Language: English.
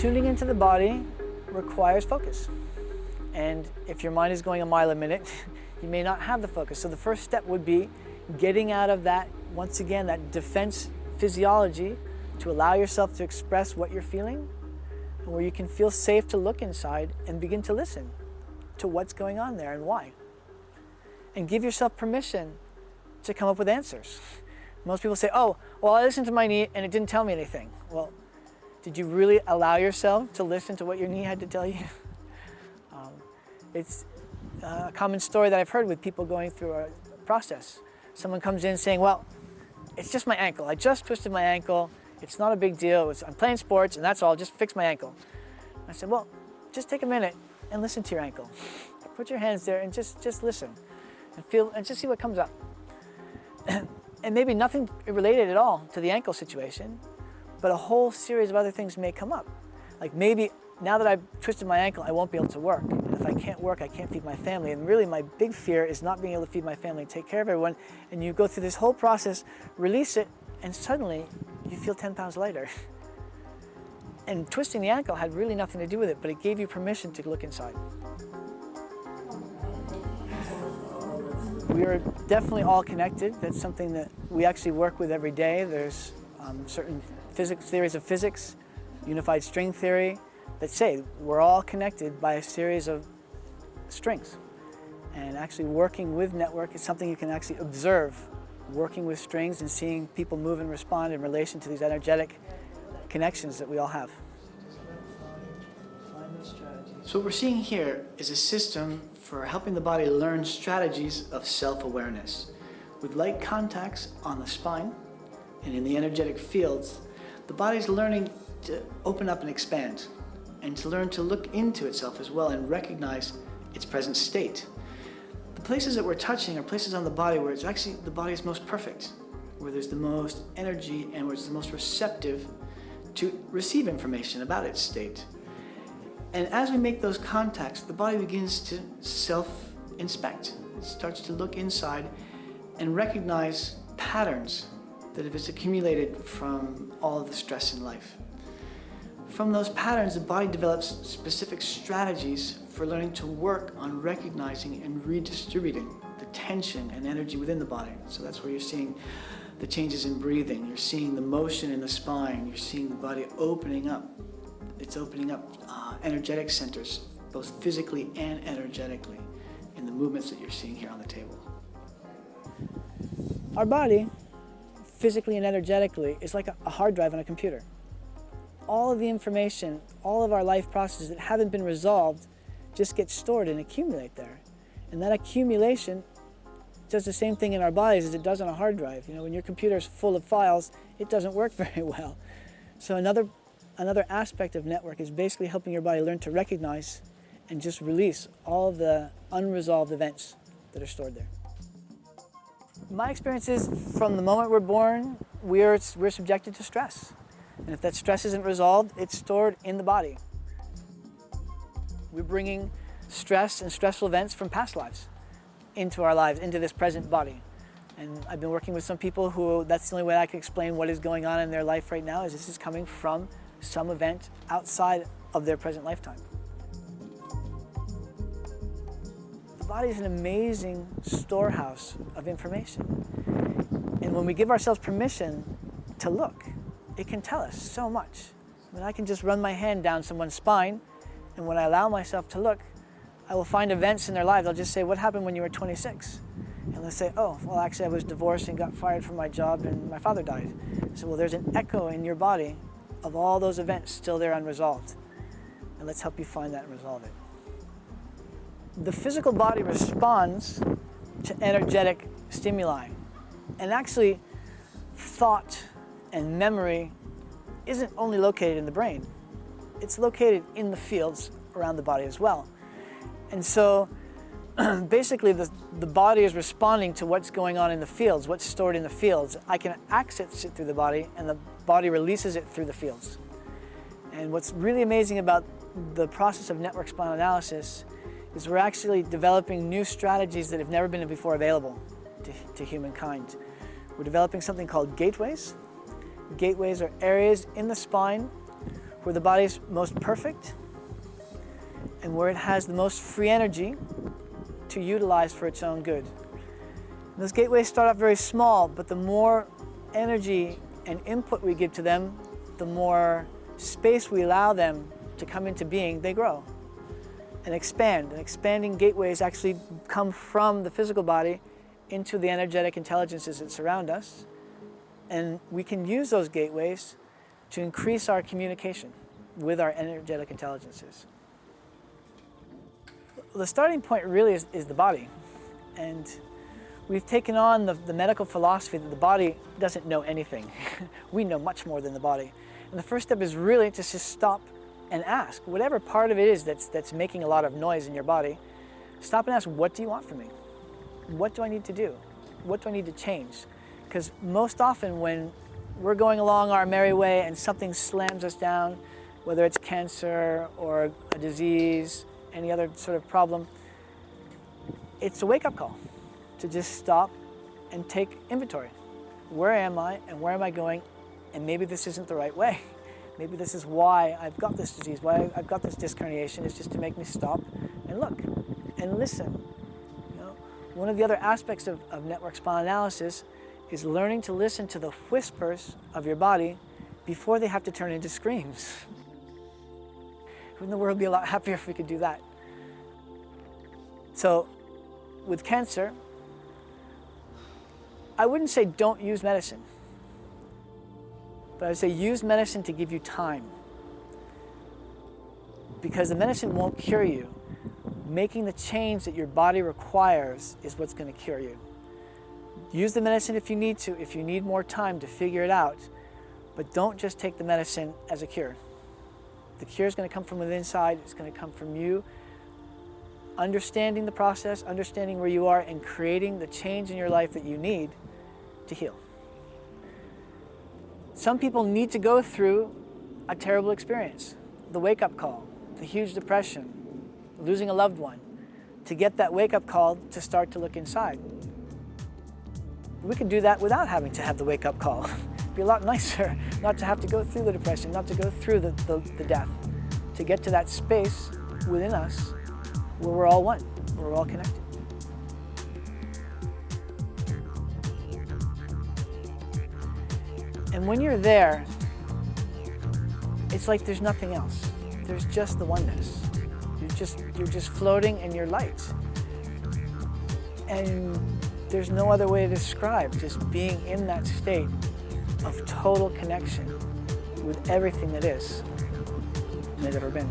Tuning into the body requires focus. And if your mind is going a mile a minute, you may not have the focus. So the first step would be getting out of that, once again, that defense physiology to allow yourself to express what you're feeling, and where you can feel safe to look inside and begin to listen to what's going on there and why. And give yourself permission to come up with answers. Most people say, oh, well, I listened to my knee and it didn't tell me anything. Well, did you really allow yourself to listen to what your knee had to tell you? It's a common story that I've heard with people going through a process. Someone comes in saying, well, it's just my ankle. I just twisted my ankle. It's not a big deal. I'm playing sports and that's all. Just fix my ankle. I said, well, just take a minute and listen to your ankle. Put your hands there and just listen and feel and just see what comes up. And maybe nothing related at all to the ankle situation, but a whole series of other things may come up. Like maybe now that I've twisted my ankle, I won't be able to work. And if I can't work, I can't feed my family. And really my big fear is not being able to feed my family and take care of everyone. And you go through this whole process, release it, and suddenly you feel 10 pounds lighter. And twisting the ankle had really nothing to do with it, but it gave you permission to look inside. We are definitely all connected. That's something that we actually work with every day. There's certain theories of physics, unified string theory, that say we're all connected by a series of strings. And actually working with network is something you can actually observe, working with strings and seeing people move and respond in relation to these energetic connections that we all have. So what we're seeing here is a system for helping the body learn strategies of self-awareness. With light contacts on the spine and in the energetic fields, the body's learning to open up and expand, and to learn to look into itself as well and recognize its present state. The places that we're touching are places on the body where it's actually the body's most perfect, where there's the most energy and where it's the most receptive to receive information about its state. And as we make those contacts, the body begins to self-inspect. It starts to look inside and recognize patterns that have accumulated from all of the stress in life. From those patterns, the body develops specific strategies for learning to work on recognizing and redistributing the tension and energy within the body. So that's where you're seeing the changes in breathing. You're seeing the motion in the spine. You're seeing the body opening up. It's opening up energetic centers, both physically and energetically, in the movements that you're seeing here on the table. Our body, physically and energetically, is like a hard drive on a computer. All of the information, all of our life processes that haven't been resolved just get stored and accumulate there. And that accumulation does the same thing in our bodies as it does on a hard drive. You know, when your computer is full of files, it doesn't work very well. So another aspect of network is basically helping your body learn to recognize and just release all of the unresolved events that are stored there. My experience is from the moment we're born, we're subjected to stress. And if that stress isn't resolved, it's stored in the body. We're bringing stress and stressful events from past lives into our lives, into this present body. And I've been working with some people who, that's the only way I can explain what is going on in their life right now, is this is coming from some event outside of their present lifetime. The body is an amazing storehouse of information. And when we give ourselves permission to look, it can tell us so much. I mean, I can just run my hand down someone's spine, and when I allow myself to look, I will find events in their life. They'll just say, what happened when you were 26? And they'll say, oh, well, actually I was divorced and got fired from my job and my father died. So, well, there's an echo in your body of all those events still there unresolved. And let's help you find that and resolve it. The physical body responds to energetic stimuli. And actually, thought and memory isn't only located in the brain. It's located in the fields around the body as well. And so basically the body is responding to what's going on in the fields, what's stored in the fields. I can access it through the body, and the body releases it through the fields. And what's really amazing about the process of network spinal analysis is we're actually developing new strategies that have never been before available to humankind. We're developing something called gateways. Gateways are areas in the spine where the body's most perfect and where it has the most free energy to utilize for its own good. And those gateways start off very small, but the more energy and input we give to them, the more space we allow them to come into being, they grow and expand. And expanding gateways actually come from the physical body into the energetic intelligences that surround us. And we can use those gateways to increase our communication with our energetic intelligences. The starting point really is the body. And we've taken on the medical philosophy that the body doesn't know anything. We know much more than the body. And the first step is really to just stop and ask, whatever part of it is that's making a lot of noise in your body, stop and ask, what do you want from me? What do I need to do? What do I need to change? Because most often when we're going along our merry way and something slams us down, whether it's cancer or a disease, any other sort of problem, it's a wake-up call to just stop and take inventory. Where am I and where am I going? And maybe this isn't the right way. Maybe this is why I've got this disease, why I've got this disc herniation. It's just to make me stop and look and listen. You know, one of the other aspects of network spinal analysis is learning to listen to the whispers of your body before they have to turn into screams. Wouldn't the world be a lot happier if we could do that? So, with cancer, I wouldn't say don't use medicine, but I would say use medicine to give you time. Because the medicine won't cure you. Making the change that your body requires is what's going to cure you. Use the medicine if you need to, if you need more time to figure it out, but don't just take the medicine as a cure. The cure is going to come from within inside. It's going to come from you understanding the process, understanding where you are, and creating the change in your life that you need to heal. Some people need to go through a terrible experience, the wake-up call, the huge depression, losing a loved one, to get that wake-up call to start to look inside. We could do that without having to have the wake-up call. It'd be a lot nicer not to have to go through the depression, not to go through the death, to get to that space within us where we're all one, where we're all connected. And when you're there, it's like there's nothing else. There's just the oneness. You're just floating and you're light. And there's no other way to describe just being in that state of total connection with everything that is and has ever been.